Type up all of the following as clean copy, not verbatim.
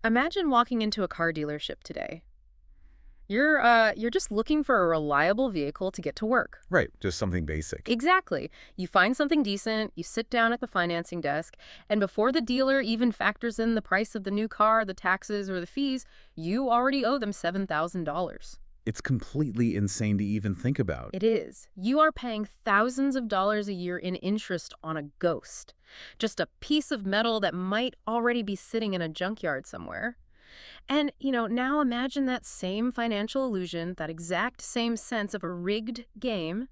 Imagine walking into a car dealership today. You're just looking for a reliable vehicle to get to work. Right, just something basic. Exactly. You find something decent, you sit down at the financing desk, and before the dealer even factors in the price of the new car, the taxes, or the fees, you already owe them $7,000. It's completely insane to even think about. It is. You are paying thousands of dollars a year in interest on a ghost. Just a piece of metal that might already be sitting in a junkyard somewhere. And, now imagine that same financial illusion, that exact same sense of a rigged game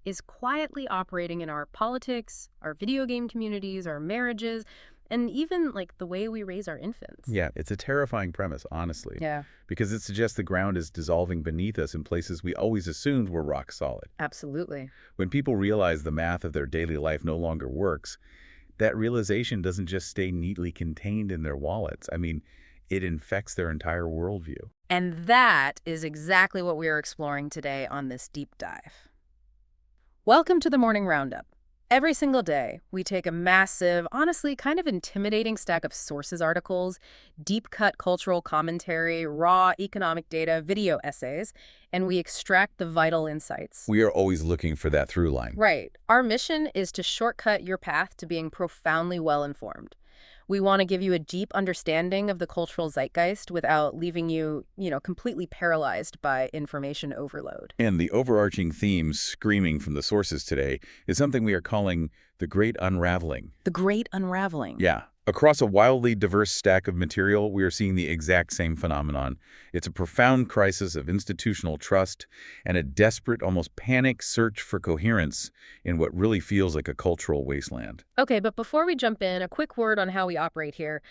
is quietly operating in our politics, our video game communities, our marriages, and even like the way we raise our infants. Yeah, it's a terrifying premise, honestly, Yeah, because it suggests the ground is dissolving beneath us in places we always assumed were rock solid. absolutely. When people realize the math of their daily life no longer works, that realization doesn't just stay neatly contained in their wallets. It infects their entire worldview. And that is exactly what we are exploring today on this deep dive. Welcome to the Morning Roundup. Every single day, we take a massive, honestly kind of intimidating stack of sources articles, deep-cut cultural commentary, raw economic data, video essays, and we extract the vital insights. We are always looking for that through line. Right. Our mission is to shortcut your path to being profoundly well-informed. We want to give you a deep understanding of the cultural zeitgeist without leaving you, completely paralyzed by information overload. And the overarching theme screaming from the sources today is something we are calling the Great Unraveling. The Great Unraveling. Yeah. Across a wildly diverse stack of material, we are seeing the exact same phenomenon. It's a profound crisis of institutional trust and a desperate, almost panic search for coherence in what really feels like a cultural wasteland. Okay, but before we jump in, a quick word on how we operate here.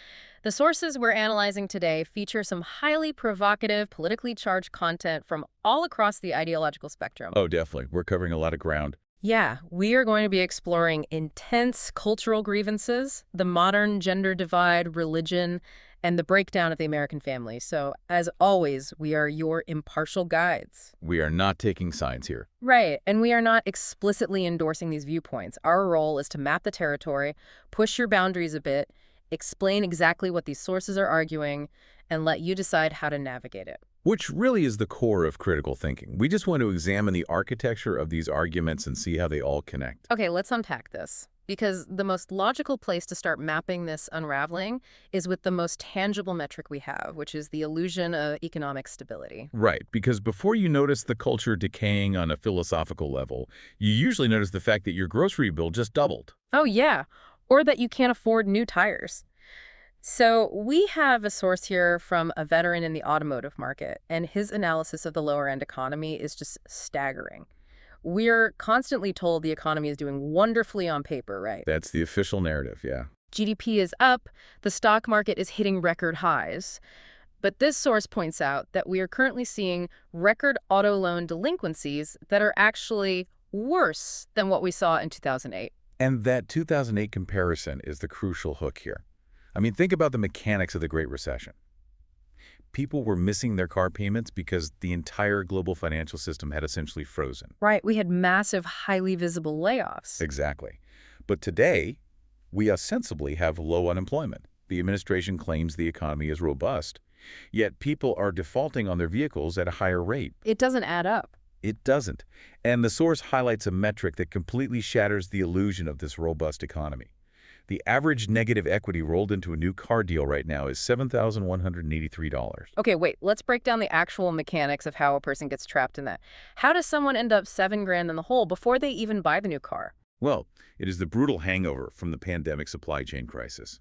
The sources we're analyzing today feature some highly provocative, politically charged content from all across the ideological spectrum. Oh, definitely. We're covering a lot of ground. Yeah, we are going to be exploring intense cultural grievances, the modern gender divide, religion, and the breakdown of the American family. So, as always, we are your impartial guides. We are not taking sides here. Right, and we are not explicitly endorsing these viewpoints. Our role is to map the territory, push your boundaries a bit, explain exactly what these sources are arguing, and let you decide how to navigate it. Which really is the core of critical thinking. We just want to examine the architecture of these arguments and see how they all connect. Okay, let's unpack this. Because the most logical place to start mapping this unraveling is with the most tangible metric we have, which is the illusion of economic stability. Right, because before you notice the culture decaying on a philosophical level, you usually notice the fact that your grocery bill just doubled. Oh, yeah. Or that you can't afford new tires. So we have a source here from a veteran in the automotive market, and his analysis of the lower-end economy is just staggering. We're constantly told the economy is doing wonderfully on paper, right? That's the official narrative, yeah. GDP is up, the stock market is hitting record highs. But this source points out that we are currently seeing record auto loan delinquencies that are actually worse than what we saw in 2008. And that 2008 comparison is the crucial hook here. Think about the mechanics of the Great Recession. People were missing their car payments because the entire global financial system had essentially frozen. Right, we had massive, highly visible layoffs. Exactly. But today, we ostensibly have low unemployment. The administration claims the economy is robust, yet people are defaulting on their vehicles at a higher rate. It doesn't add up. It doesn't. And the source highlights a metric that completely shatters the illusion of this robust economy. The average negative equity rolled into a new car deal right now is $7,183. Okay, wait, let's break down the actual mechanics of how a person gets trapped in that. How does someone end up $7,000 in the hole before they even buy the new car? Well, it is the brutal hangover from the pandemic supply chain crisis.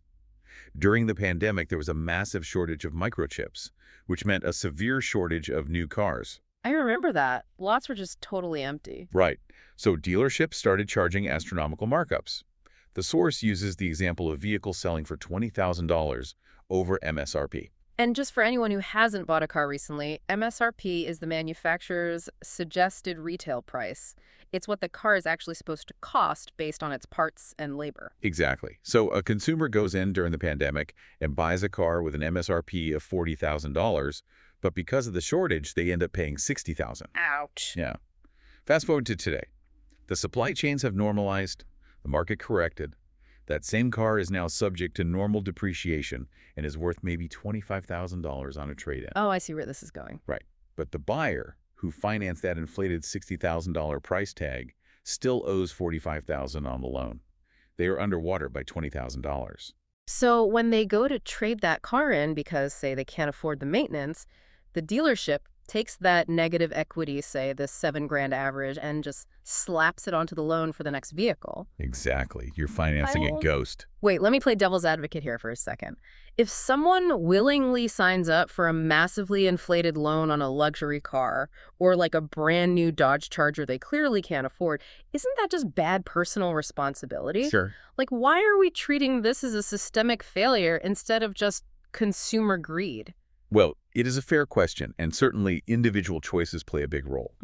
During the pandemic, there was a massive shortage of microchips, which meant a severe shortage of new cars. I remember that. Lots were just totally empty. Right. So dealerships started charging astronomical markups. The source uses the example of vehicles selling for $20,000 over MSRP. And just for anyone who hasn't bought a car recently, MSRP is the manufacturer's suggested retail price. It's what the car is actually supposed to cost based on its parts and labor. Exactly. So a consumer goes in during the pandemic and buys a car with an MSRP of $40,000, but because of the shortage, they end up paying $60,000. Ouch. Yeah. Fast forward to today. The supply chains have normalized, the market corrected. That same car is now subject to normal depreciation and is worth maybe $25,000 on a trade-in. Oh, I see where this is going. Right. But the buyer, who financed that inflated $60,000 price tag, still owes $45,000 on the loan. They are underwater by $20,000. So when they go to trade that car in because, say, they can't afford the maintenance, the dealership takes that negative equity, say this 7 grand average, and just slaps it onto the loan for the next vehicle. Exactly. You're financing a ghost. Wait, let me play devil's advocate here for a second. If someone willingly signs up for a massively inflated loan on a luxury car or like a brand new Dodge Charger they clearly can't afford, isn't that just bad personal responsibility? Sure. Like, why are we treating this as a systemic failure instead of just consumer greed? Well, it is a fair question, and certainly individual choices play a big role.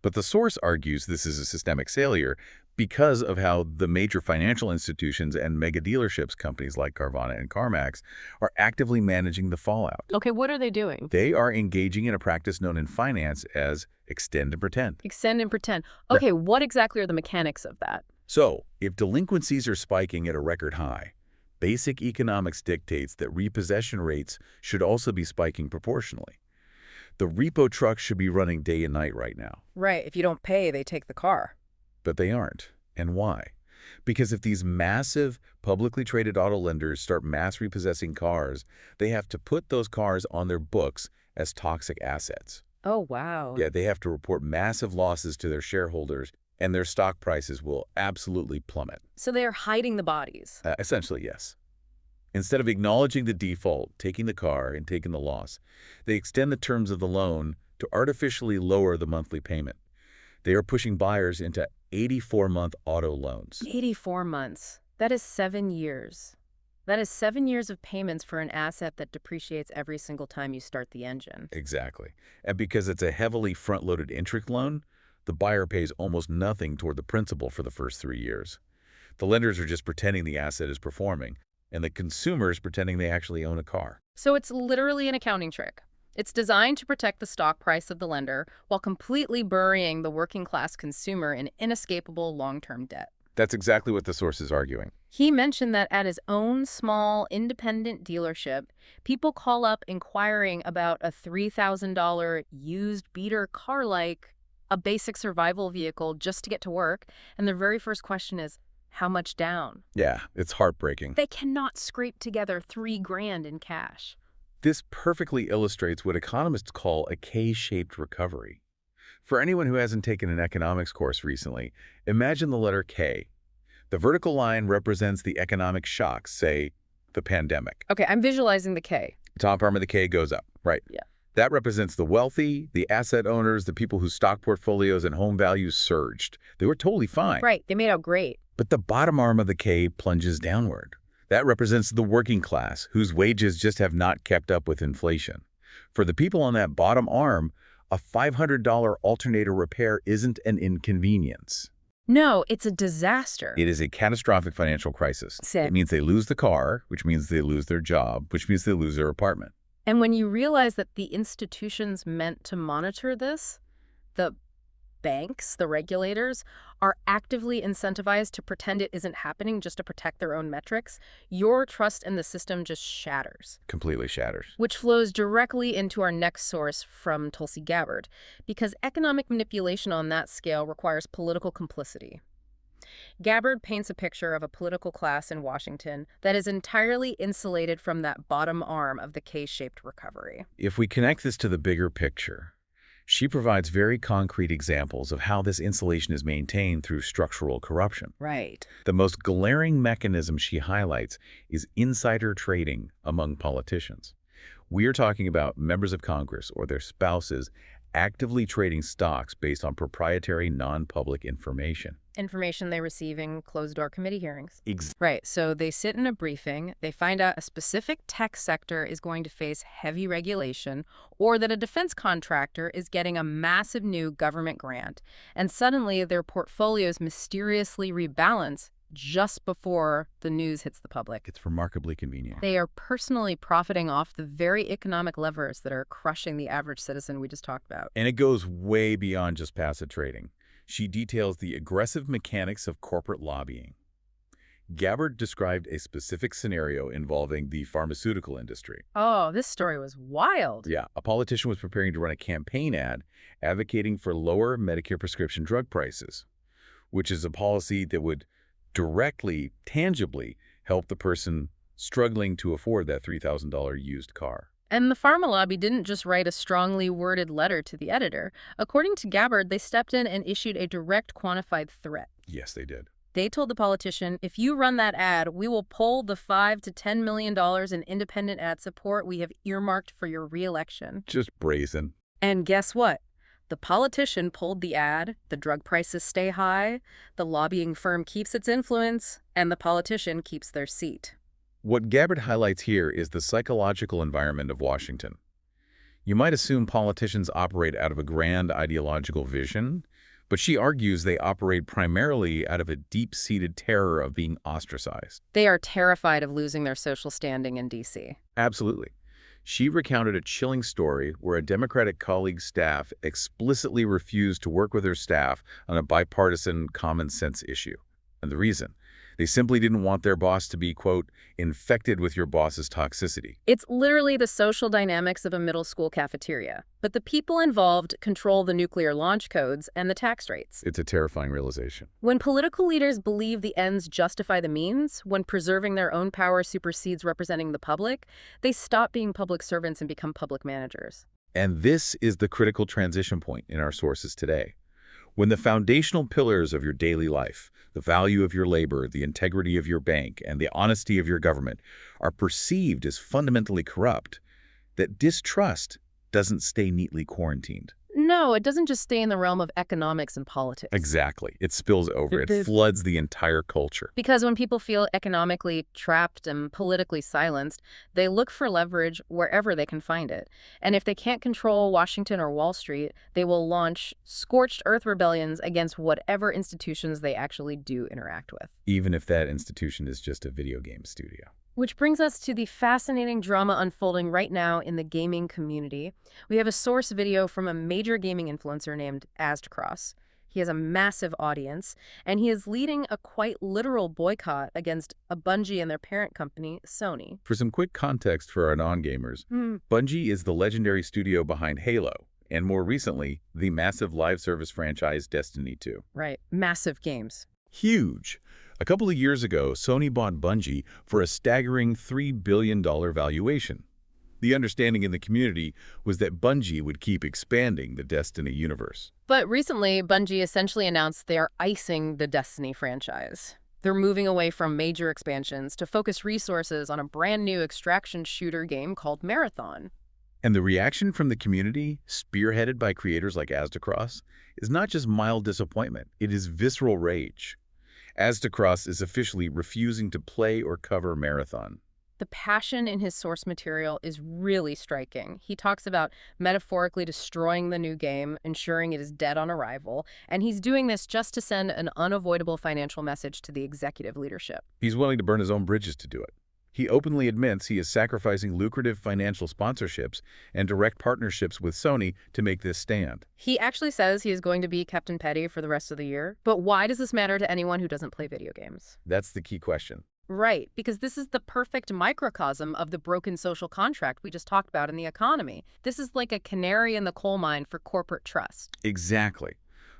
But the source argues this is a systemic failure because of how the major financial institutions and mega dealerships, companies like Carvana and CarMax, are actively managing the fallout. Okay, what are they doing? They are engaging in a practice known in finance as extend and pretend. Extend and pretend. Okay, what exactly are the mechanics of that? So, if delinquencies are spiking at a record high, basic economics dictates that repossession rates should also be spiking proportionally. The repo trucks should be running day and night right now. Right, if you don't pay, they take the car. But they aren't. And why? Because if these massive, publicly traded auto lenders start mass repossessing cars, they have to put those cars on their books as toxic assets. Oh, wow. Yeah, they have to report massive losses to their shareholders, and their stock prices will absolutely plummet. So they're hiding the bodies. Essentially, yes. Instead of acknowledging the default, taking the car, and taking the loss, they extend the terms of the loan to artificially lower the monthly payment. They are pushing buyers into 84-month auto loans. 84 months. That is 7 years. That is 7 years of payments for an asset that depreciates every single time you start the engine. Exactly. And because it's a heavily front-loaded interest loan, the buyer pays almost nothing toward the principal for the first 3 years. The lenders are just pretending the asset is performing, and the consumers pretending they actually own a car. So it's literally an accounting trick. It's designed to protect the stock price of the lender while completely burying the working-class consumer in inescapable long-term debt. That's exactly what the source is arguing. He mentioned that at his own small, independent dealership, people call up inquiring about a $3,000 used beater car like a basic survival vehicle just to get to work, and their very first question is, how much down? Yeah, it's heartbreaking. They cannot scrape together $3 grand in cash. This perfectly illustrates what economists call a K-shaped recovery. For anyone who hasn't taken an economics course recently, imagine the letter K. The vertical line represents the economic shocks, say, the pandemic. Okay, I'm visualizing the K. The top arm of the K goes up, right? Yeah. That represents the wealthy, the asset owners, the people whose stock portfolios and home values surged. They were totally fine. Right, they made out great. But the bottom arm of the K plunges downward. That represents the working class, whose wages just have not kept up with inflation. For the people on that bottom arm, a $500 alternator repair isn't an inconvenience. No, it's a disaster. It is a catastrophic financial crisis. Sick. It means they lose the car, which means they lose their job, which means they lose their apartment. And when you realize that the institutions meant to monitor this, the banks, the regulators, are actively incentivized to pretend it isn't happening just to protect their own metrics, your trust in the system just shatters. Completely shatters. Which flows directly into our next source from Tulsi Gabbard, because economic manipulation on that scale requires political complicity. Gabbard paints a picture of a political class in Washington that is entirely insulated from that bottom arm of the K-shaped recovery. If we connect this to the bigger picture, she provides very concrete examples of how this insulation is maintained through structural corruption. Right. The most glaring mechanism she highlights is insider trading among politicians. We are talking about members of Congress or their spouses actively trading stocks based on proprietary non-public information. Information they receive in closed-door committee hearings. Exactly. Right, so they sit in a briefing, they find out a specific tech sector is going to face heavy regulation, or that a defense contractor is getting a massive new government grant, and suddenly their portfolios mysteriously rebalance just before the news hits the public. It's remarkably convenient. They are personally profiting off the very economic levers that are crushing the average citizen we just talked about. And it goes way beyond just passive trading. She details the aggressive mechanics of corporate lobbying. Gabbard described a specific scenario involving the pharmaceutical industry. Oh, this story was wild. Yeah, a politician was preparing to run a campaign ad advocating for lower Medicare prescription drug prices, which is a policy that would directly, tangibly help the person struggling to afford that $3,000 used car. And the pharma lobby didn't just write a strongly worded letter to the editor. According to Gabbard, they stepped in and issued a direct quantified threat. Yes, they did. They told the politician, if you run that ad, we will pull the $5 to $10 million in independent ad support we have earmarked for your reelection. Just brazen. And guess what? The politician pulled the ad, the drug prices stay high, the lobbying firm keeps its influence, and the politician keeps their seat. What Gabbard highlights here is the psychological environment of Washington. You might assume politicians operate out of a grand ideological vision, but she argues they operate primarily out of a deep-seated terror of being ostracized. They are terrified of losing their social standing in D.C. Absolutely. She recounted a chilling story where a Democratic colleague's staff explicitly refused to work with her staff on a bipartisan common-sense issue. And the reason? They simply didn't want their boss to be, quote, infected with your boss's toxicity. It's literally the social dynamics of a middle school cafeteria. But the people involved control the nuclear launch codes and the tax rates. It's a terrifying realization. When political leaders believe the ends justify the means, when preserving their own power supersedes representing the public, they stop being public servants and become public managers. And this is the critical transition point in our sources today. When the foundational pillars of your daily life, the value of your labor, the integrity of your bank, and the honesty of your government are perceived as fundamentally corrupt, that distrust doesn't stay neatly quarantined. No, it doesn't just stay in the realm of economics and politics. Exactly. It spills over. It floods the entire culture. Because when people feel economically trapped and politically silenced, they look for leverage wherever they can find it. And if they can't control Washington or Wall Street, they will launch scorched earth rebellions against whatever institutions they actually do interact with. Even if that institution is just a video game studio. Which brings us to the fascinating drama unfolding right now in the gaming community. We have a source video from a major gaming influencer named Aztecross. He has a massive audience, and he is leading a quite literal boycott against a Bungie and their parent company, Sony. For some quick context for our non-gamers, Bungie is the legendary studio behind Halo, and more recently, the massive live service franchise Destiny 2. Right, massive games. Huge. A couple of years ago, Sony bought Bungie for a staggering $3 billion valuation. The understanding in the community was that Bungie would keep expanding the Destiny universe. But recently, Bungie essentially announced they are icing the Destiny franchise. They're moving away from major expansions to focus resources on a brand new extraction shooter game called Marathon. And the reaction from the community, spearheaded by creators like Aztecross, is not just mild disappointment, it is visceral rage. Aztecross is officially refusing to play or cover Marathon. The passion in his source material is really striking. He talks about metaphorically destroying the new game, ensuring it is dead on arrival, and he's doing this just to send an unavoidable financial message to the executive leadership. He's willing to burn his own bridges to do it. He openly admits he is sacrificing lucrative financial sponsorships and direct partnerships with Sony to make this stand. He actually says he is going to be Captain Petty for the rest of the year. But why does this matter to anyone who doesn't play video games? That's the key question. Right, because this is the perfect microcosm of the broken social contract we just talked about in the economy. This is like a canary in the coal mine for corporate trust. Exactly.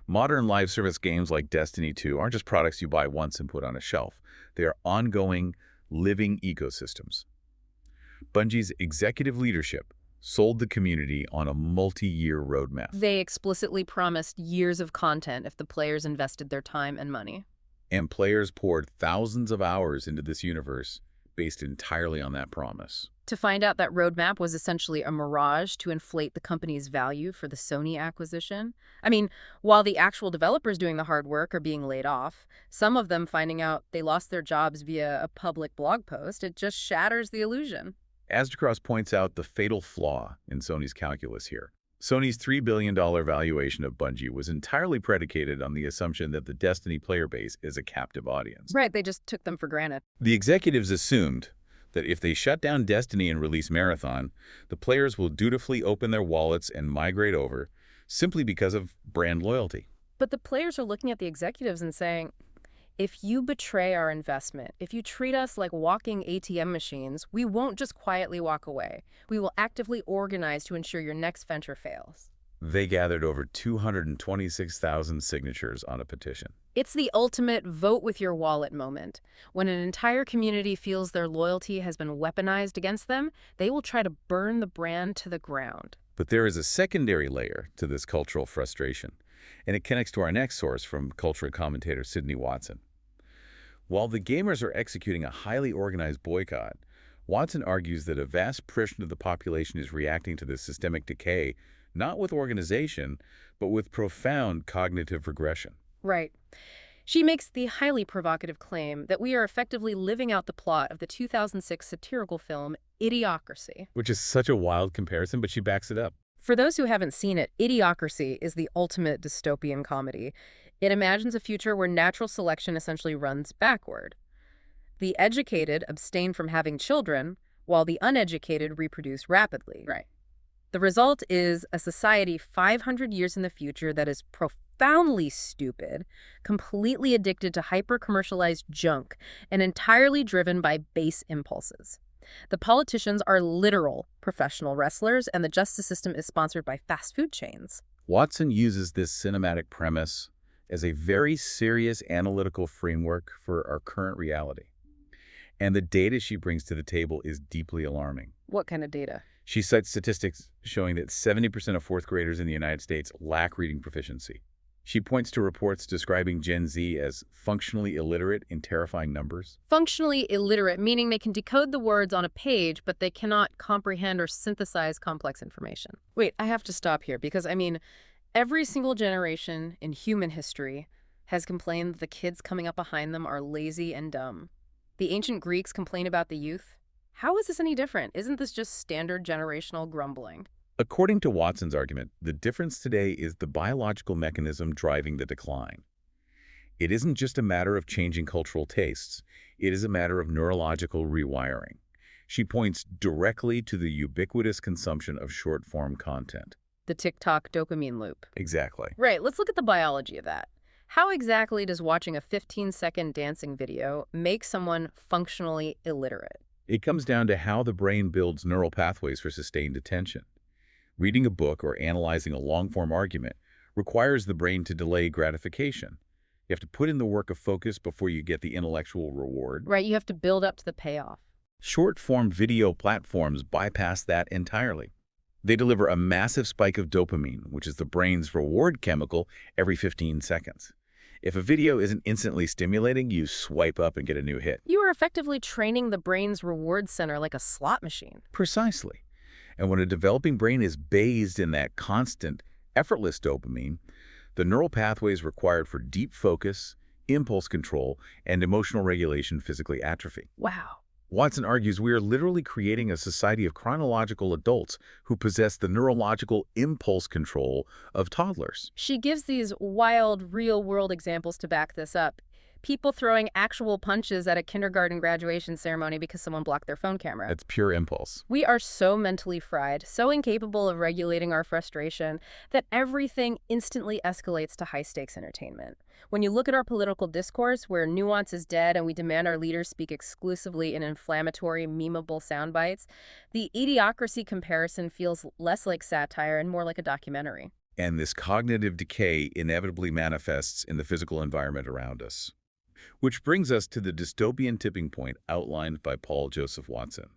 Modern live service games like Destiny 2 aren't just products you buy once and put on a shelf. They are ongoing, living ecosystems. Bungie's executive leadership sold the community on a multi-year roadmap. They explicitly promised years of content if the players invested their time and money. And players poured thousands of hours into this universe based entirely on that promise. To find out that roadmap was essentially a mirage to inflate the company's value for the Sony acquisition. I mean, while the actual developers doing the hard work are being laid off, some of them finding out they lost their jobs via a public blog post, it just shatters the illusion. Aztecross points out the fatal flaw in Sony's calculus here. Sony's $3 billion valuation of Bungie was entirely predicated on the assumption that the Destiny player base is a captive audience. Right, they just took them for granted. The executives assumed that if they shut down Destiny and release Marathon, the players will dutifully open their wallets and migrate over simply because of brand loyalty. But the players are looking at the executives and saying, If you betray our investment, if you treat us like walking ATM machines, we won't just quietly walk away. We will actively organize to ensure your next venture fails. They gathered over 226,000 signatures on a petition. It's the ultimate vote with your wallet moment. When an entire community feels their loyalty has been weaponized against them, they will try to burn the brand to the ground. But there is a secondary layer to this cultural frustration, and it connects to our next source from culture commentator Sidney Watson. While the gamers are executing a highly organized boycott, Watson argues that a vast portion of the population is reacting to this systemic decay not with organization, but with profound cognitive regression. Right. She makes the highly provocative claim that we are effectively living out the plot of the 2006 satirical film Idiocracy. Which is such a wild comparison, but she backs it up. For those who haven't seen it, Idiocracy is the ultimate dystopian comedy. It imagines a future where natural selection essentially runs backward. The educated abstain from having children, while the uneducated reproduce rapidly. Right. The result is a society 500 years in the future that is profoundly stupid, completely addicted to hyper-commercialized junk, and entirely driven by base impulses. The politicians are literal professional wrestlers, and the justice system is sponsored by fast food chains. Watson uses this cinematic premise as a very serious analytical framework for our current reality. And the data she brings to the table is deeply alarming. What kind of data? She cites statistics showing that 70% of fourth graders in the United States lack reading proficiency. She points to reports describing Gen Z as functionally illiterate in terrifying numbers. Functionally illiterate, meaning they can decode the words on a page, but they cannot comprehend or synthesize complex information. Wait, I have to stop here because, every single generation in human history has complained that the kids coming up behind them are lazy and dumb. The ancient Greeks complain about the youth. How is this any different? Isn't this just standard generational grumbling? According to Watson's argument, the difference today is the biological mechanism driving the decline. It isn't just a matter of changing cultural tastes. It is a matter of neurological rewiring. She points directly to the ubiquitous consumption of short-form content. The TikTok dopamine loop. Exactly. Right, let's look at the biology of that. How exactly does watching a 15-second dancing video make someone functionally illiterate? It comes down to how the brain builds neural pathways for sustained attention. Reading a book or analyzing a long-form argument requires the brain to delay gratification. You have to put in the work of focus before you get the intellectual reward. Right, you have to build up to the payoff. Short-form video platforms bypass that entirely. They deliver a massive spike of dopamine, which is the brain's reward chemical, every 15 seconds. If a video isn't instantly stimulating, you swipe up and get a new hit. You are effectively training the brain's reward center like a slot machine. Precisely. And when a developing brain is bathed in that constant, effortless dopamine, the neural pathways required for deep focus, impulse control, and emotional regulation physically atrophy. Wow. Watson argues we are literally creating a society of chronological adults who possess the neurological impulse control of toddlers. She gives these wild, real-world examples to back this up. People throwing actual punches at a kindergarten graduation ceremony because someone blocked their phone camera. That's pure impulse. We are so mentally fried, so incapable of regulating our frustration, that everything instantly escalates to high-stakes entertainment. When you look at our political discourse, where nuance is dead and we demand our leaders speak exclusively in inflammatory, memeable sound bites, the Idiocracy comparison feels less like satire and more like a documentary. And this cognitive decay inevitably manifests in the physical environment around us. Which brings us to the dystopian tipping point outlined by Paul Joseph Watson.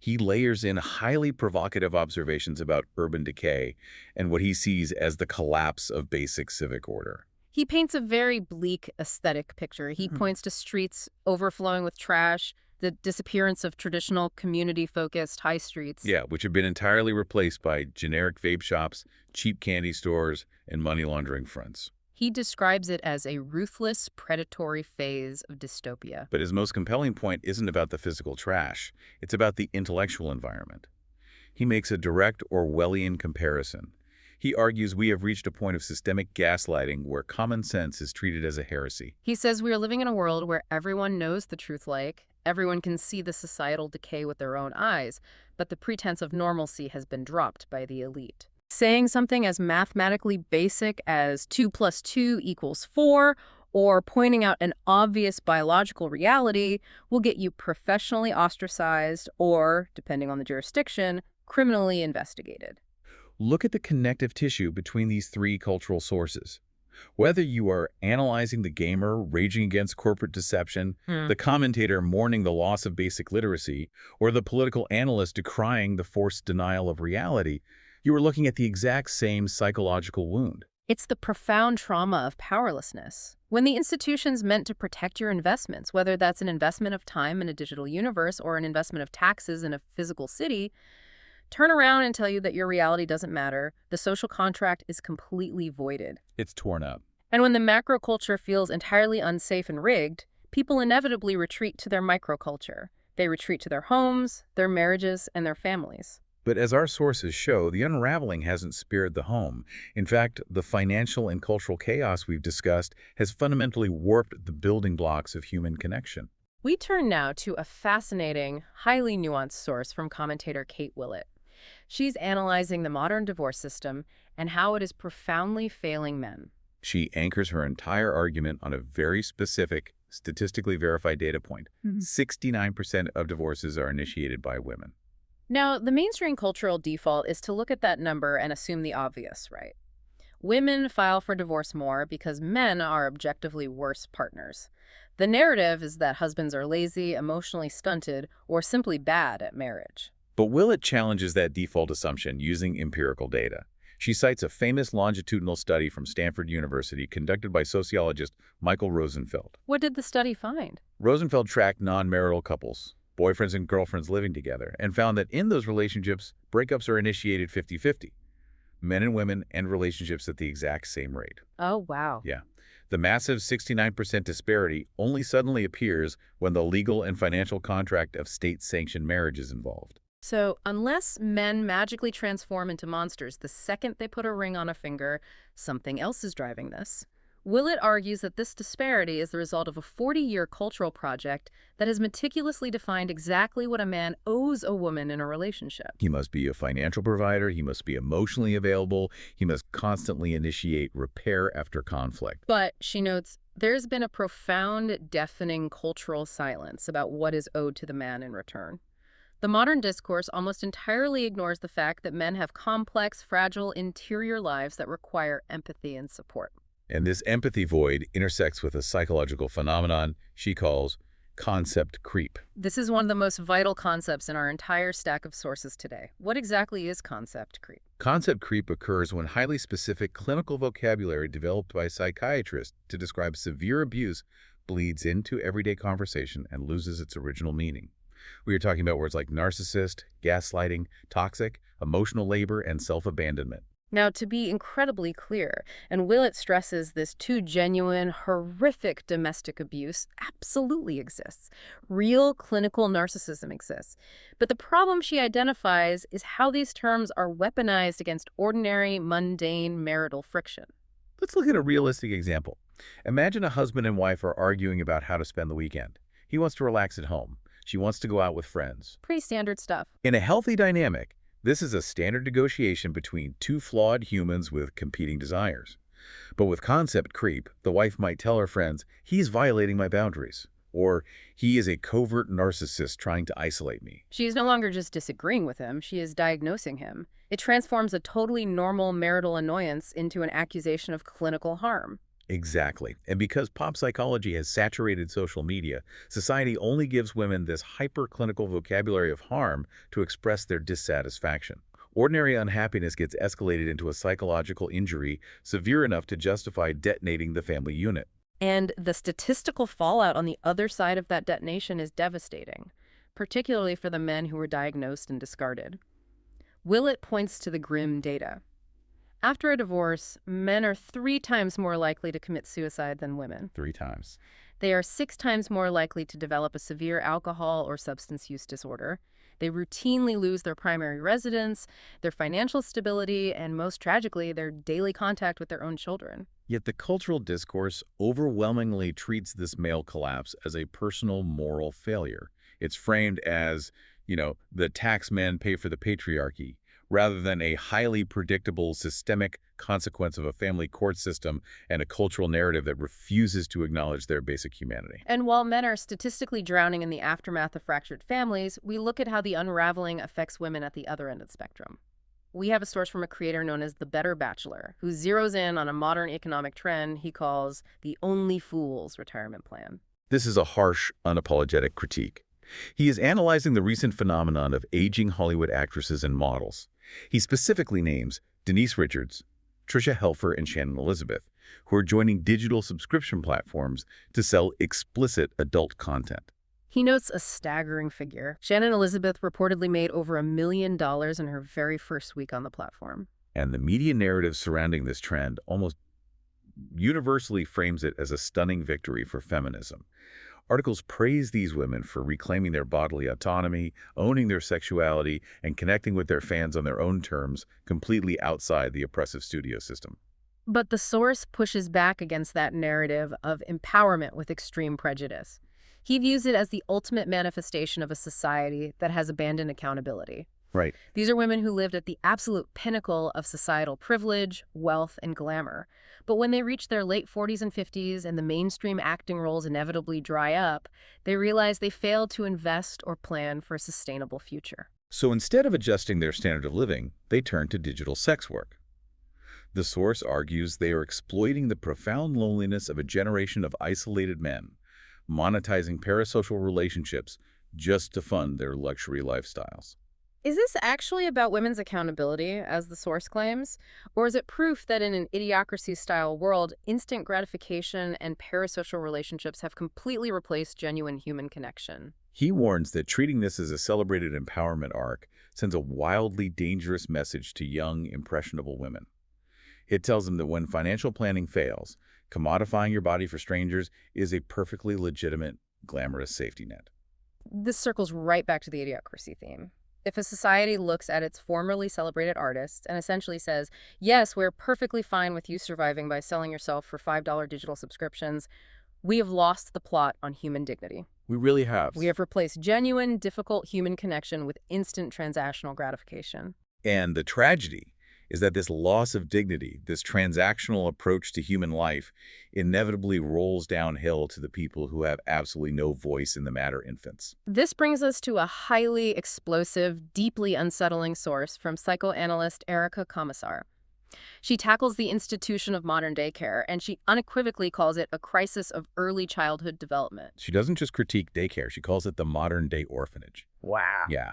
He layers in highly provocative observations about urban decay and what he sees as the collapse of basic civic order. He paints a very bleak aesthetic picture. He points to streets overflowing with trash, the disappearance of traditional community-focused high streets. Yeah, which have been entirely replaced by generic vape shops, cheap candy stores, and money laundering fronts. He describes it as a ruthless, predatory phase of dystopia. But his most compelling point isn't about the physical trash. It's about the intellectual environment. He makes a direct Orwellian comparison. He argues we have reached a point of systemic gaslighting where common sense is treated as a heresy. He says we are living in a world where everyone knows the truth everyone can see the societal decay with their own eyes, but the pretense of normalcy has been dropped by the elite. Saying something as mathematically basic as 2 + 2 = 4, or pointing out an obvious biological reality will get you professionally ostracized or, depending on the jurisdiction, criminally investigated. Look at the connective tissue between these three cultural sources. Whether you are analyzing the gamer raging against corporate deception, Hmm. the commentator mourning the loss of basic literacy, or the political analyst decrying the forced denial of reality, you are looking at the exact same psychological wound. It's the profound trauma of powerlessness. When the institution's meant to protect your investments, whether that's an investment of time in a digital universe or an investment of taxes in a physical city, turn around and tell you that your reality doesn't matter, the social contract is completely voided. It's torn up. And when the macro culture feels entirely unsafe and rigged, people inevitably retreat to their microculture. They retreat to their homes, their marriages, and their families. But as our sources show, the unraveling hasn't spared the home. In fact, the financial and cultural chaos we've discussed has fundamentally warped the building blocks of human connection. We turn now to a fascinating, highly nuanced source from commentator Kate Willett. She's analyzing the modern divorce system and how it is profoundly failing men. She anchors her entire argument on a very specific, statistically verified data point. 69% of divorces are initiated by women. Now, the mainstream cultural default is to look at that number and assume the obvious, right? Women file for divorce more because men are objectively worse partners. The narrative is that husbands are lazy, emotionally stunted, or simply bad at marriage. But Willett challenges that default assumption using empirical data. She cites a famous longitudinal study from Stanford University conducted by sociologist Michael Rosenfeld. What did the study find? Rosenfeld tracked non-marital couples, boyfriends and girlfriends living together, and found that in those relationships, breakups are initiated 50-50. Men and women end relationships at the exact same rate. Oh, wow. Yeah. The massive 69% disparity only suddenly appears when the legal and financial contract of state-sanctioned marriage is involved. So, unless men magically transform into monsters the second they put a ring on a finger, something else is driving this. Willett argues that this disparity is the result of a 40-year cultural project that has meticulously defined exactly what a man owes a woman in a relationship. He must be a financial provider, he must be emotionally available, he must constantly initiate repair after conflict. But, she notes, there's been a profound, deafening cultural silence about what is owed to the man in return. The modern discourse almost entirely ignores the fact that men have complex, fragile, interior lives that require empathy and support. And this empathy void intersects with a psychological phenomenon she calls concept creep. This is one of the most vital concepts in our entire stack of sources today. What exactly is concept creep? Concept creep occurs when highly specific clinical vocabulary developed by psychiatrists to describe severe abuse bleeds into everyday conversation and loses its original meaning. We are talking about words like narcissist, gaslighting, toxic, emotional labor, and self-abandonment. Now, to be incredibly clear, and Willett stresses this too genuine, horrific domestic abuse absolutely exists. Real clinical narcissism exists. But the problem she identifies is how these terms are weaponized against ordinary, mundane marital friction. Let's look at a realistic example. Imagine a husband and wife are arguing about how to spend the weekend. He wants to relax at home. She wants to go out with friends. Pretty standard stuff. In a healthy dynamic, this is a standard negotiation between two flawed humans with competing desires. But with concept creep, the wife might tell her friends, he's violating my boundaries, or he is a covert narcissist trying to isolate me. She is no longer just disagreeing with him, she is diagnosing him. It transforms a totally normal marital annoyance into an accusation of clinical harm. Exactly. And because pop psychology has saturated social media, society only gives women this hyperclinical vocabulary of harm to express their dissatisfaction. Ordinary unhappiness gets escalated into a psychological injury severe enough to justify detonating the family unit. And the statistical fallout on the other side of that detonation is devastating, particularly for the men who were diagnosed and discarded. Willett points to the grim data. After a divorce, men are 3 times more likely to commit suicide than women. 3 times. They are 6 times more likely to develop a severe alcohol or substance use disorder. They routinely lose their primary residence, their financial stability, and most tragically, their daily contact with their own children. Yet the cultural discourse overwhelmingly treats this male collapse as a personal moral failure. It's framed as, the tax men pay for the patriarchy, rather than a highly predictable systemic consequence of a family court system and a cultural narrative that refuses to acknowledge their basic humanity. And while men are statistically drowning in the aftermath of fractured families, we look at how the unraveling affects women at the other end of the spectrum. We have a source from a creator known as the Better Bachelor, who zeroes in on a modern economic trend he calls the only fool's retirement plan. This is a harsh, unapologetic critique. He is analyzing the recent phenomenon of aging Hollywood actresses and models. He specifically names Denise Richards, Tricia Helfer, and Shannon Elizabeth, who are joining digital subscription platforms to sell explicit adult content. He notes a staggering figure. Shannon Elizabeth reportedly made over $1 million in her very first week on the platform. And the media narrative surrounding this trend almost universally frames it as a stunning victory for feminism. Articles praise these women for reclaiming their bodily autonomy, owning their sexuality, and connecting with their fans on their own terms, completely outside the oppressive studio system. But the source pushes back against that narrative of empowerment with extreme prejudice. He views it as the ultimate manifestation of a society that has abandoned accountability. Right. These are women who lived at the absolute pinnacle of societal privilege, wealth, and glamour. But when they reach their late 40s and 50s and the mainstream acting roles inevitably dry up, they realize they failed to invest or plan for a sustainable future. So instead of adjusting their standard of living, they turn to digital sex work. The source argues they are exploiting the profound loneliness of a generation of isolated men, monetizing parasocial relationships just to fund their luxury lifestyles. Is this actually about women's accountability, as the source claims? Or is it proof that in an idiocracy-style world, instant gratification and parasocial relationships have completely replaced genuine human connection? He warns that treating this as a celebrated empowerment arc sends a wildly dangerous message to young, impressionable women. It tells them that when financial planning fails, commodifying your body for strangers is a perfectly legitimate, glamorous safety net. This circles right back to the idiocracy theme. If a society looks at its formerly celebrated artists and essentially says, yes, we're perfectly fine with you surviving by selling yourself for $5 digital subscriptions, we have lost the plot on human dignity. We really have. We have replaced genuine, difficult human connection with instant transactional gratification. And the tragedy is that this loss of dignity, this transactional approach to human life, inevitably rolls downhill to the people who have absolutely no voice in the matter: infants. This brings us to a highly explosive, deeply unsettling source from psychoanalyst Erica Commissar. She tackles the institution of modern-day care, and she unequivocally calls it a crisis of early childhood development. She doesn't just critique daycare, she calls it the modern-day orphanage. Wow. Yeah.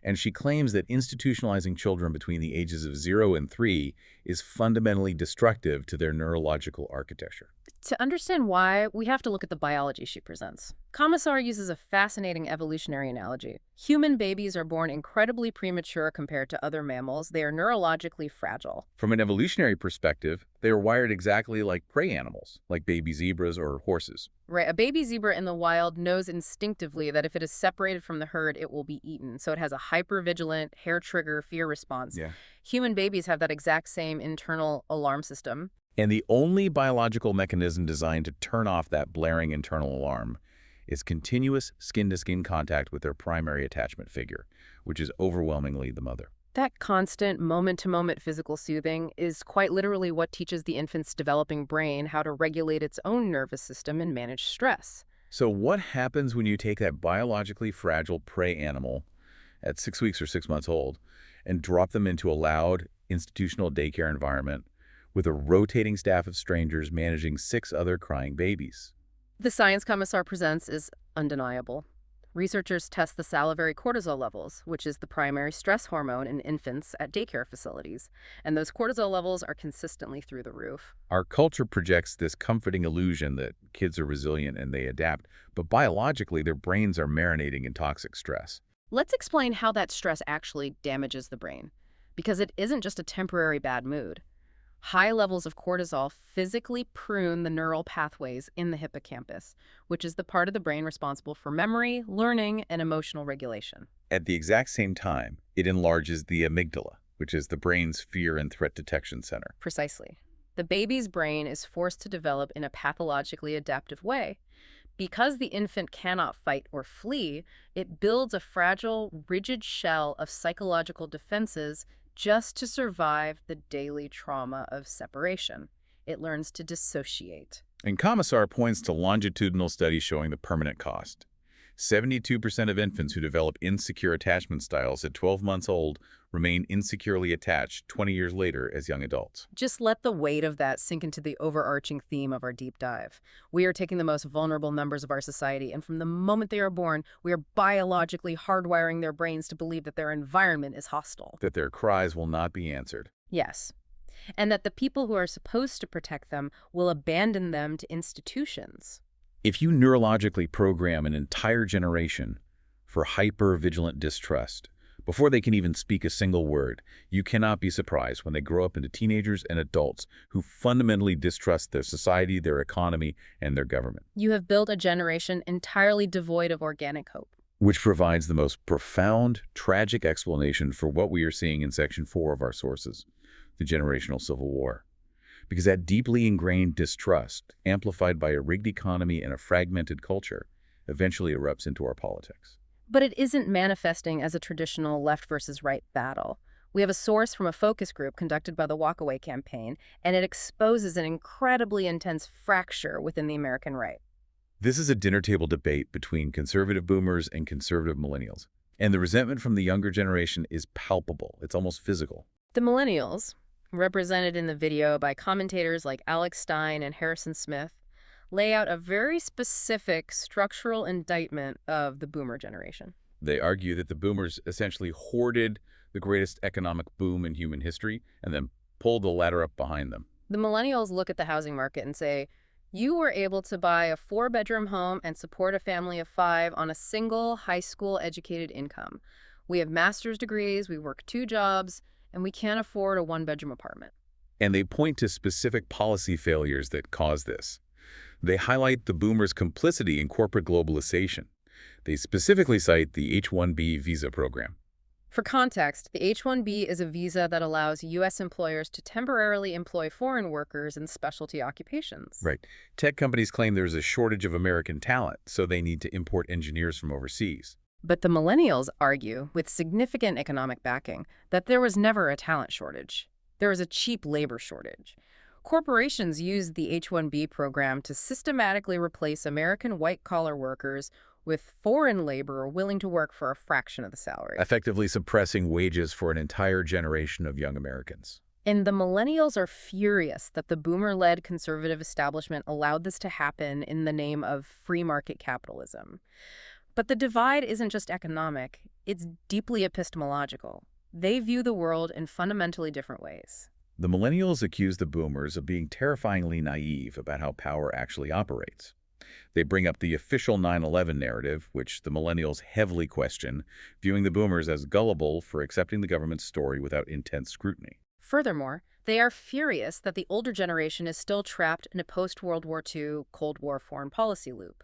And she claims that institutionalizing children between the ages of 0 and 3 is fundamentally destructive to their neurological architecture. To understand why, we have to look at the biology she presents. Commissar uses a fascinating evolutionary analogy. Human babies are born incredibly premature compared to other mammals. They are neurologically fragile. From an evolutionary perspective, they are wired exactly like prey animals, like baby zebras or horses. Right, a baby zebra in the wild knows instinctively that if it is separated from the herd, it will be eaten. So it has a hyper-vigilant, hair-trigger fear response. Yeah. Human babies have that exact same internal alarm system. And the only biological mechanism designed to turn off that blaring internal alarm is continuous skin-to-skin contact with their primary attachment figure, which is overwhelmingly the mother. That constant moment-to-moment physical soothing is quite literally what teaches the infant's developing brain how to regulate its own nervous system and manage stress. So what happens when you take that biologically fragile prey animal at 6 weeks or 6 months old and drop them into a loud institutional daycare environment with a rotating staff of strangers managing 6 other crying babies? The science Commissar presents is undeniable. Researchers test the salivary cortisol levels, which is the primary stress hormone in infants at daycare facilities, and those cortisol levels are consistently through the roof. Our culture projects this comforting illusion that kids are resilient and they adapt, but biologically their brains are marinating in toxic stress. Let's explain how that stress actually damages the brain, because it isn't just a temporary bad mood. High levels of cortisol physically prune the neural pathways in the hippocampus, which is the part of the brain responsible for memory, learning, and emotional regulation. At the exact same time, it enlarges the amygdala, which is the brain's fear and threat detection center. Precisely. The baby's brain is forced to develop in a pathologically adaptive way. Because the infant cannot fight or flee, it builds a fragile, rigid shell of psychological defenses just to survive the daily trauma of separation. It learns to dissociate. And Commissar points to longitudinal studies showing the permanent cost. 72% of infants who develop insecure attachment styles at 12 months old remain insecurely attached 20 years later as young adults. Just let the weight of that sink into the overarching theme of our deep dive. We are taking the most vulnerable members of our society, and from the moment they are born, we are biologically hardwiring their brains to believe that their environment is hostile. That their cries will not be answered. Yes. And that the people who are supposed to protect them will abandon them to institutions. If you neurologically program an entire generation for hyper-vigilant distrust, before they can even speak a single word, you cannot be surprised when they grow up into teenagers and adults who fundamentally distrust their society, their economy, and their government. You have built a generation entirely devoid of organic hope. Which provides the most profound, tragic explanation for what we are seeing in Section 4 of our sources, the generational civil war. Because that deeply ingrained distrust, amplified by a rigged economy and a fragmented culture, eventually erupts into our politics. But it isn't manifesting as a traditional left versus right battle. We have a source from a focus group conducted by the Walkaway campaign, and it exposes an incredibly intense fracture within the American right. This is a dinner table debate between conservative boomers and conservative millennials. And the resentment from the younger generation is palpable. It's almost physical. The millennials, represented in the video by commentators like Alex Stein and Harrison Smith, lay out a very specific structural indictment of the boomer generation. They argue that the boomers essentially hoarded the greatest economic boom in human history and then pulled the ladder up behind them. The millennials look at the housing market and say, you were able to buy a 4-bedroom home and support a family of 5 on a single high school educated income. We have master's degrees, we work 2 jobs, and we can't afford a 1-bedroom apartment. And they point to specific policy failures that cause this. They highlight the boomers' complicity in corporate globalization. They specifically cite the H-1B visa program. For context, the H-1B is a visa that allows U.S. employers to temporarily employ foreign workers in specialty occupations. Right. Tech companies claim there's a shortage of American talent, so they need to import engineers from overseas. But the millennials argue, with significant economic backing, that there was never a talent shortage. There was a cheap labor shortage. Corporations used the H-1B program to systematically replace American white-collar workers with foreign labor willing to work for a fraction of the salary. Effectively suppressing wages for an entire generation of young Americans. And the millennials are furious that the boomer-led conservative establishment allowed this to happen in the name of free market capitalism. But the divide isn't just economic, it's deeply epistemological. They view the world in fundamentally different ways. The millennials accuse the boomers of being terrifyingly naive about how power actually operates. They bring up the official 9/11 narrative, which the millennials heavily question, viewing the boomers as gullible for accepting the government's story without intense scrutiny. Furthermore, they are furious that the older generation is still trapped in a post-World War II Cold War foreign policy loop.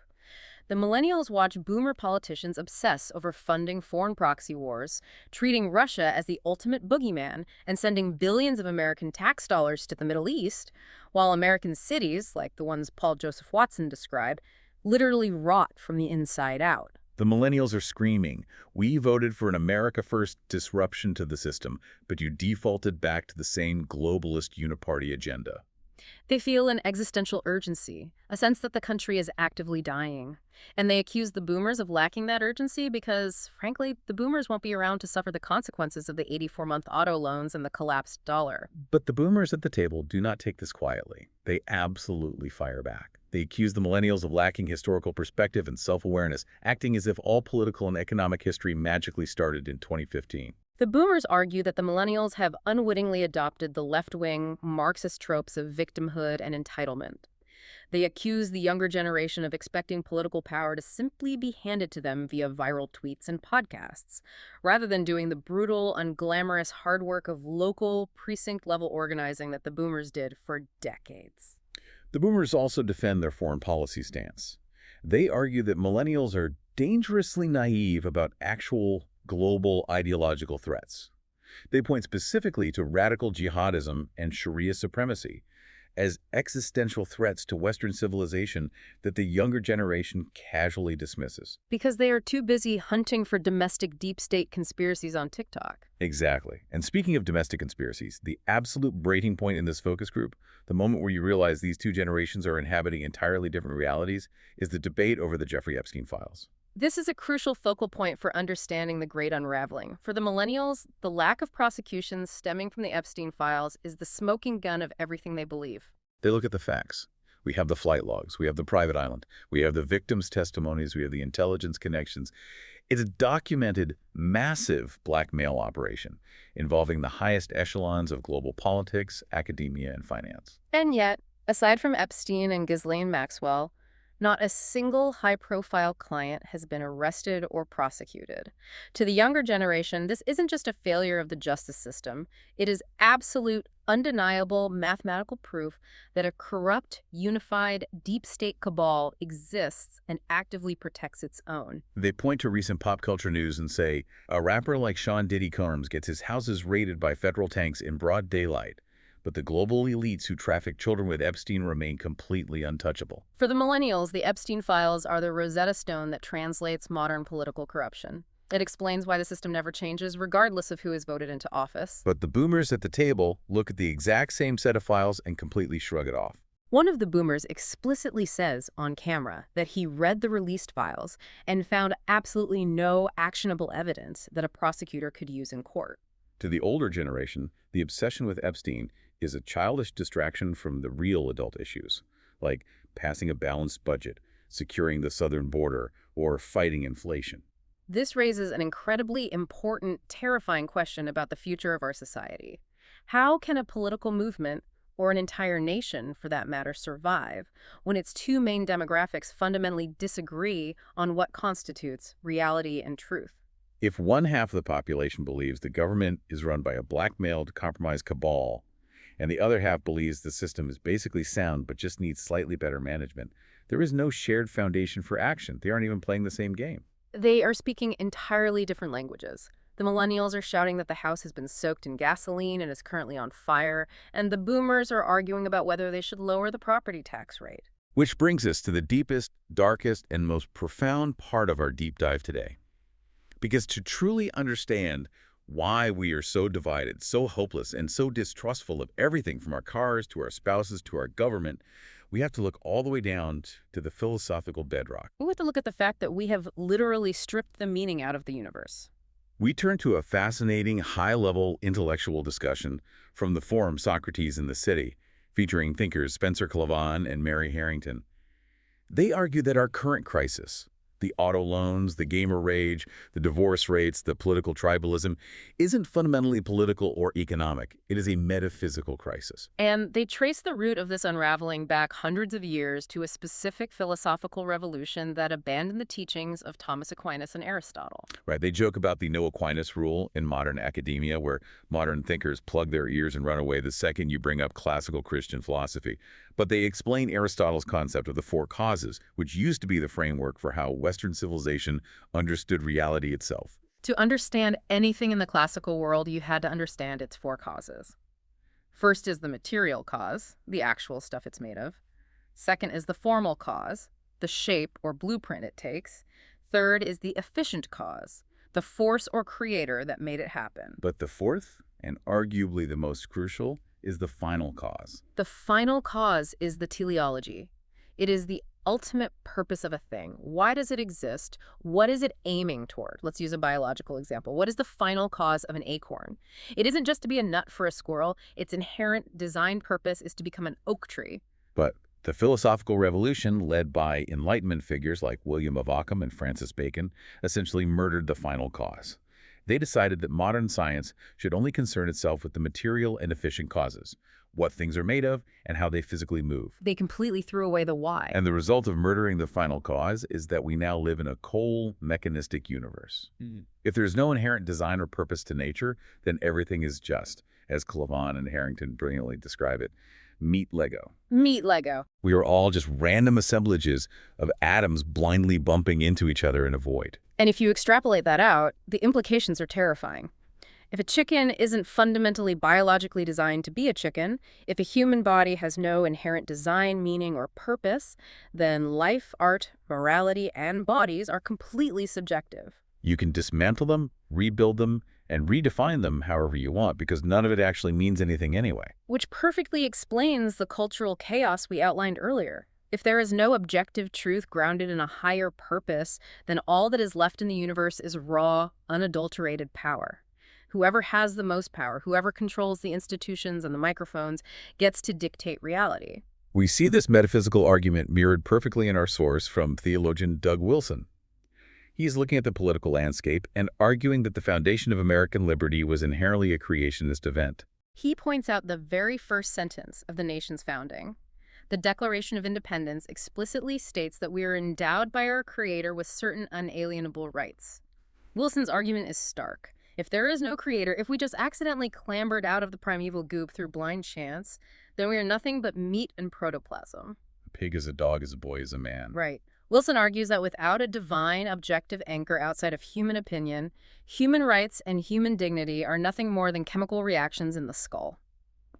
The millennials watch boomer politicians obsess over funding foreign proxy wars, treating Russia as the ultimate boogeyman, and sending billions of American tax dollars to the Middle East, while American cities, like the ones Paul Joseph Watson described, literally rot from the inside out. The millennials are screaming, "We voted for an America First disruption to the system, but you defaulted back to the same globalist uniparty agenda." They feel an existential urgency, a sense that the country is actively dying. And they accuse the boomers of lacking that urgency because, frankly, the boomers won't be around to suffer the consequences of the 84-month auto loans and the collapsed dollar. But the boomers at the table do not take this quietly. They absolutely fire back. They accuse the millennials of lacking historical perspective and self-awareness, acting as if all political and economic history magically started in 2015. The boomers argue that the millennials have unwittingly adopted the left-wing Marxist tropes of victimhood and entitlement. They accuse the younger generation of expecting political power to simply be handed to them via viral tweets and podcasts, rather than doing the brutal, unglamorous hard work of local, precinct-level organizing that the boomers did for decades. The boomers also defend their foreign policy stance. They argue that millennials are dangerously naive about actual global ideological threats. They point specifically to radical jihadism and Sharia supremacy as existential threats to Western civilization that the younger generation casually dismisses. Because they are too busy hunting for domestic deep state conspiracies on TikTok. Exactly. And speaking of domestic conspiracies, the absolute breaking point in this focus group, the moment where you realize these two generations are inhabiting entirely different realities, is the debate over the Jeffrey Epstein files. This is a crucial focal point for understanding the Great Unraveling. For the millennials, the lack of prosecutions stemming from the Epstein files is the smoking gun of everything they believe. They look at the facts. We have the flight logs, we have the private island, we have the victims' testimonies, we have the intelligence connections. It's a documented, massive blackmail operation involving the highest echelons of global politics, academia, and finance. And yet, aside from Epstein and Ghislaine Maxwell, not a single high-profile client has been arrested or prosecuted. To the younger generation, this isn't just a failure of the justice system. It is absolute, undeniable mathematical proof that a corrupt, unified, deep-state cabal exists and actively protects its own. They point to recent pop culture news and say, a rapper like Sean Diddy Combs gets his houses raided by federal tanks in broad daylight, but the global elites who traffic children with Epstein remain completely untouchable. For the millennials, the Epstein files are the Rosetta Stone that translates modern political corruption. It explains why the system never changes, regardless of who is voted into office. But the boomers at the table look at the exact same set of files and completely shrug it off. One of the boomers explicitly says on camera that he read the released files and found absolutely no actionable evidence that a prosecutor could use in court. To the older generation, the obsession with Epstein is a childish distraction from the real adult issues, like passing a balanced budget, securing the southern border, or fighting inflation. This raises an incredibly important, terrifying question about the future of our society. How can a political movement, or an entire nation for that matter, survive when its two main demographics fundamentally disagree on what constitutes reality and truth? If one half of the population believes the government is run by a blackmailed, compromised cabal, and the other half believes the system is basically sound but just needs slightly better management, there is no shared foundation for action. They aren't even playing the same game. They are speaking entirely different languages. The millennials are shouting that the house has been soaked in gasoline and is currently on fire, and the boomers are arguing about whether they should lower the property tax rate. Which brings us to the deepest, darkest, and most profound part of our deep dive today. Because to truly understand why we are so divided, so hopeless, and so distrustful of everything from our cars to our spouses to our government, we have to look all the way down to the philosophical bedrock. We have to look at the fact that we have literally stripped the meaning out of the universe. We turn to a fascinating, high-level intellectual discussion from the forum Socrates in the City, featuring thinkers Spencer Klavan and Mary Harrington. They argue that our current crisis, the auto loans, the gamer rage, the divorce rates, the political tribalism, isn't fundamentally political or economic. It is a metaphysical crisis. And they trace the root of this unraveling back hundreds of years to a specific philosophical revolution that abandoned the teachings of Thomas Aquinas and Aristotle. Right, they joke about the no Aquinas rule in modern academia, where modern thinkers plug their ears and run away the second you bring up classical Christian philosophy. But they explain Aristotle's concept of the four causes, which used to be the framework for how Western civilization understood reality itself. To understand anything in the classical world, you had to understand its four causes. First is the material cause, the actual stuff it's made of. Second is the formal cause, the shape or blueprint it takes. Third is the efficient cause, the force or creator that made it happen. But the fourth, and arguably the most crucial, is the final cause. The final cause is the teleology. It is the ultimate purpose of a thing. Why does it exist? What is it aiming toward? Let's use a biological example. What is the final cause of an acorn? It isn't just to be a nut for a squirrel. Its inherent design purpose is to become an oak tree. But the philosophical revolution, led by Enlightenment figures like William of Ockham and Francis Bacon, essentially murdered the final cause. They decided that modern science should only concern itself with the material and efficient causes, what things are made of, and how they physically move. They completely threw away the why. And the result of murdering the final cause is that we now live in a cold, mechanistic universe. If there's no inherent design or purpose to nature, then everything is just, as Klavan and Harrington brilliantly describe it, meet Lego. Meet Lego. We are all just random assemblages of atoms blindly bumping into each other in a void. And if you extrapolate that out, the implications are terrifying. If a chicken isn't fundamentally biologically designed to be a chicken, if a human body has no inherent design, meaning, or purpose, then life, art, morality, and bodies are completely subjective. You can dismantle them, rebuild them, and redefine them however you want because none of it actually means anything anyway. Which perfectly explains the cultural chaos we outlined earlier. If there is no objective truth grounded in a higher purpose, then all that is left in the universe is raw, unadulterated power. Whoever has the most power, whoever controls the institutions and the microphones, gets to dictate reality. We see this metaphysical argument mirrored perfectly in our source from theologian Doug Wilson. He's looking at the political landscape and arguing that the foundation of American liberty was inherently a creationist event. He points out the very first sentence of the nation's founding. The Declaration of Independence explicitly states that we are endowed by our Creator with certain unalienable rights. Wilson's argument is stark. If there is no Creator, if we just accidentally clambered out of the primeval goop through blind chance, then we are nothing but meat and protoplasm. A pig is a dog, as a boy is a man. Right. Wilson argues that without a divine, objective anchor outside of human opinion, human rights and human dignity are nothing more than chemical reactions in the skull.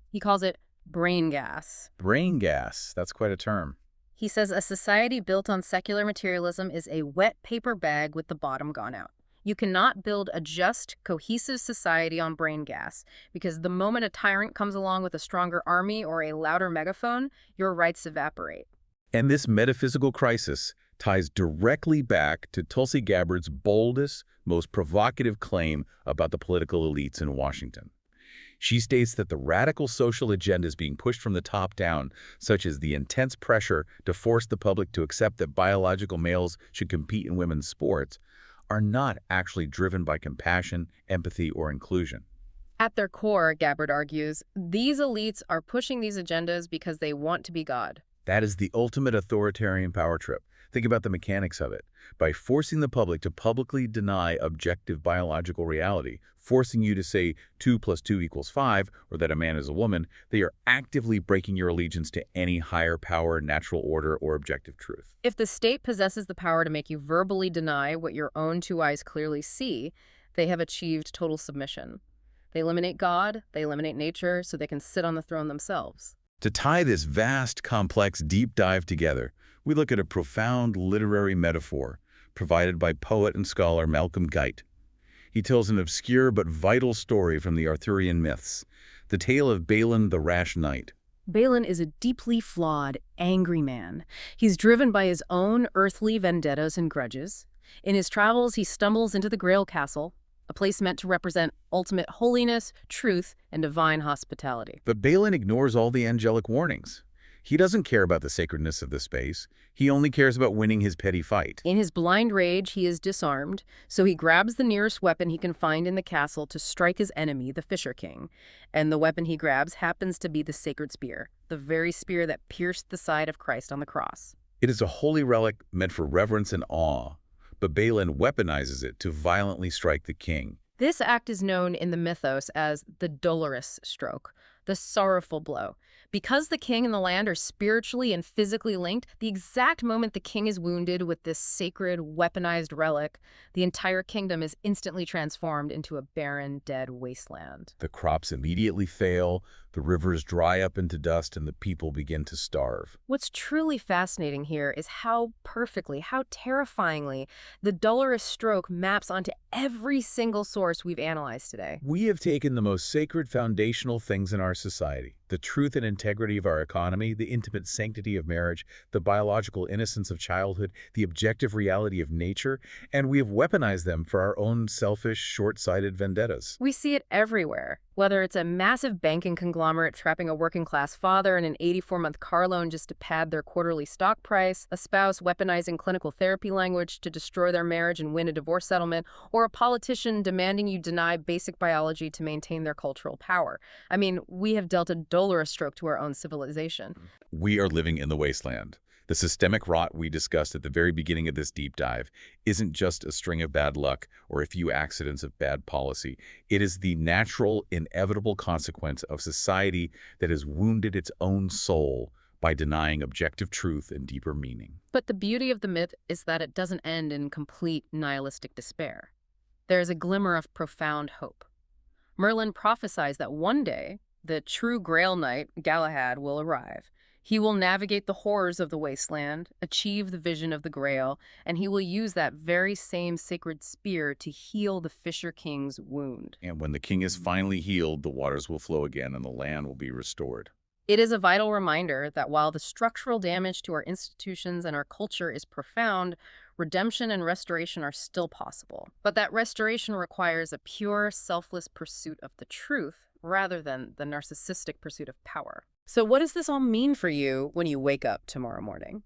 He calls it brain gas. Brain gas, that's quite a term. He says a society built on secular materialism is a wet paper bag with the bottom gone out. You cannot build a just, cohesive society on brain gas, because the moment a tyrant comes along with a stronger army or a louder megaphone, your rights evaporate. And this metaphysical crisis ties directly back to Tulsi Gabbard's boldest, most provocative claim about the political elites in Washington. She states that the radical social agendas being pushed from the top down, such as the intense pressure to force the public to accept that biological males should compete in women's sports, are not actually driven by compassion, empathy, or inclusion. At their core, Gabbard argues, these elites are pushing these agendas because they want to be God. That is the ultimate authoritarian power trip. Think about the mechanics of it. By forcing the public to publicly deny objective biological reality, forcing you to say 2 + 2 = 5, or that a man is a woman, they are actively breaking your allegiance to any higher power, natural order, or objective truth. If the state possesses the power to make you verbally deny what your own two eyes clearly see, they have achieved total submission. They eliminate God, they eliminate nature, so they can sit on the throne themselves. To tie this vast, complex, deep dive together, we look at a profound literary metaphor provided by poet and scholar Malcolm Guite. He tells an obscure but vital story from the Arthurian myths, the tale of Balin the Rash Knight. Balin is a deeply flawed, angry man. He's driven by his own earthly vendettas and grudges. In his travels, he stumbles into the Grail Castle, a place meant to represent ultimate holiness, truth, and divine hospitality. But Balin ignores all the angelic warnings. He doesn't care about the sacredness of the space. He only cares about winning his petty fight. In his blind rage, he is disarmed, so he grabs the nearest weapon he can find in the castle to strike his enemy, the Fisher King. And the weapon he grabs happens to be the sacred spear, the very spear that pierced the side of Christ on the cross. It is a holy relic meant for reverence and awe, but Balin weaponizes it to violently strike the king. This act is known in the mythos as the dolorous stroke, the sorrowful blow. Because the king and the land are spiritually and physically linked, the exact moment the king is wounded with this sacred, weaponized relic, the entire kingdom is instantly transformed into a barren, dead wasteland. The crops immediately fail, the rivers dry up into dust, and the people begin to starve. What's truly fascinating here is how perfectly, how terrifyingly, the dolorous stroke maps onto every single source we've analyzed today. We have taken the most sacred foundational things in our society, the truth and integrity of our economy, the intimate sanctity of marriage, the biological innocence of childhood, the objective reality of nature, and we have weaponized them for our own selfish, short-sighted vendettas. We see it everywhere, whether it's a massive banking conglomerate trapping a working-class father in an 84-month car loan just to pad their quarterly stock price, a spouse weaponizing clinical therapy language to destroy their marriage and win a divorce settlement, or a politician demanding you deny basic biology to maintain their cultural power. I mean, we have dealt a dolorous stroke to our own civilization. We are living in the wasteland. The systemic rot we discussed at the very beginning of this deep dive isn't just a string of bad luck or a few accidents of bad policy. It is the natural, inevitable consequence of society that has wounded its own soul by denying objective truth and deeper meaning. But the beauty of the myth is that it doesn't end in complete nihilistic despair. There is a glimmer of profound hope. Merlin prophesies that one day, the true Grail Knight, Galahad, will arrive. He will navigate the horrors of the wasteland, achieve the vision of the Grail, and he will use that very same sacred spear to heal the Fisher King's wound. And when the king is finally healed, the waters will flow again and the land will be restored. It is a vital reminder that while the structural damage to our institutions and our culture is profound, redemption and restoration are still possible. But that restoration requires a pure, selfless pursuit of the truth rather than the narcissistic pursuit of power. So what does this all mean for you when you wake up tomorrow morning?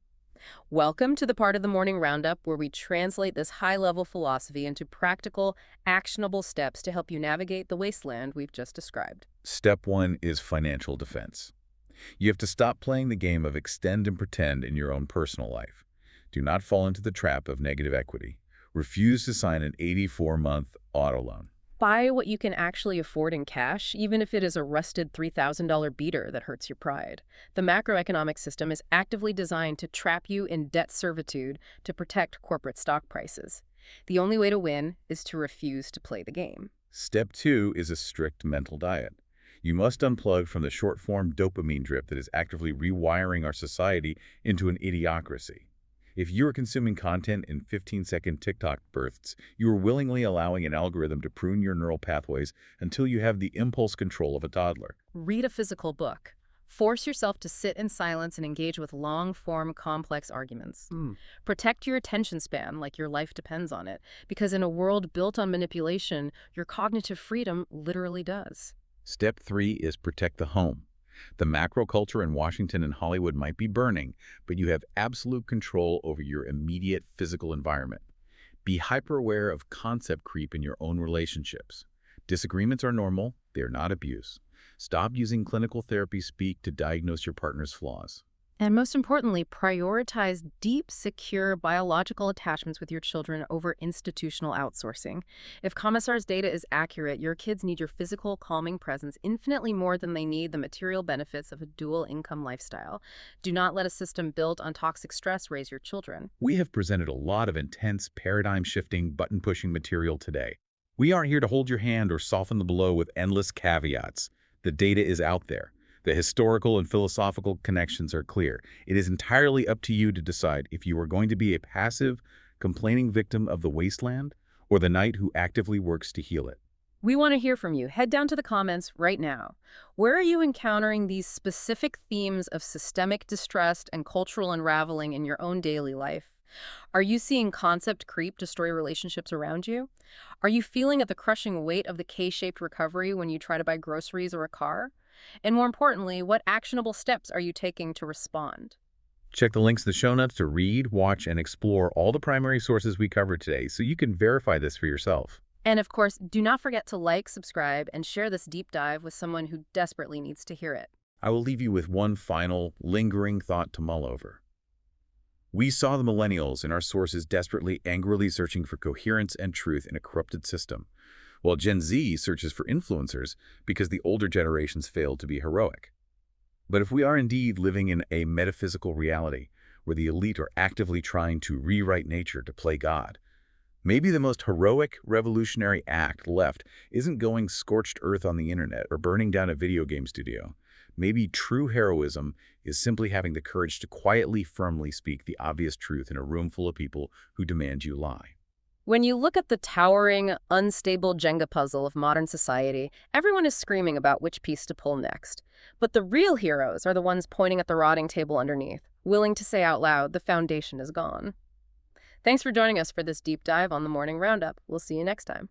Welcome to the part of the morning roundup where we translate this high-level philosophy into practical, actionable steps to help you navigate the wasteland we've just described. Step 1 is financial defense. You have to stop playing the game of extend and pretend in your own personal life. Do not fall into the trap of negative equity. Refuse to sign an 84-month auto loan. Buy what you can actually afford in cash, even if it is a rusted $3,000 beater that hurts your pride. The macroeconomic system is actively designed to trap you in debt servitude to protect corporate stock prices. The only way to win is to refuse to play the game. Step 2 is a strict mental diet. You must unplug from the short-form dopamine drip that is actively rewiring our society into an idiocracy. If you are consuming content in 15-second TikTok bursts, you are willingly allowing an algorithm to prune your neural pathways until you have the impulse control of a toddler. Read a physical book. Force yourself to sit in silence and engage with long-form, complex arguments. Protect your attention span like your life depends on it, because in a world built on manipulation, your cognitive freedom literally does. Step 3 is protect the home. The macro culture in Washington and Hollywood might be burning, but you have absolute control over your immediate physical environment. Be hyper-aware of concept creep in your own relationships. Disagreements are normal, they are not abuse. Stop using clinical therapy speak to diagnose your partner's flaws. And most importantly, prioritize deep, secure biological attachments with your children over institutional outsourcing. If Commissar's data is accurate, your kids need your physical, calming presence infinitely more than they need the material benefits of a dual-income lifestyle. Do not let a system built on toxic stress raise your children. We have presented a lot of intense, paradigm-shifting, button-pushing material today. We aren't here to hold your hand or soften the blow with endless caveats. The data is out there. The historical and philosophical connections are clear. It is entirely up to you to decide if you are going to be a passive, complaining victim of the wasteland or the knight who actively works to heal it. We want to hear from you. Head down to the comments right now. Where are you encountering these specific themes of systemic distrust and cultural unraveling in your own daily life? Are you seeing concept creep destroy relationships around you? Are you feeling at the crushing weight of the K-shaped recovery when you try to buy groceries or a car? And more importantly, what actionable steps are you taking to respond? Check the links in the show notes to read, watch, and explore all the primary sources we covered today so you can verify this for yourself. And of course, do not forget to like, subscribe, and share this deep dive with someone who desperately needs to hear it. I will leave you with one final, lingering thought to mull over. We saw the millennials in our sources desperately, angrily searching for coherence and truth in a corrupted system, while Gen Z searches for influencers because the older generations failed to be heroic. But if we are indeed living in a metaphysical reality where the elite are actively trying to rewrite nature to play God, maybe the most heroic revolutionary act left isn't going scorched earth on the internet or burning down a video game studio. Maybe true heroism is simply having the courage to quietly, firmly speak the obvious truth in a room full of people who demand you lie. When you look at the towering, unstable Jenga puzzle of modern society, everyone is screaming about which piece to pull next. But the real heroes are the ones pointing at the rotting table underneath, willing to say out loud, the foundation is gone. Thanks for joining us for this deep dive on the Morning Roundup. We'll see you next time.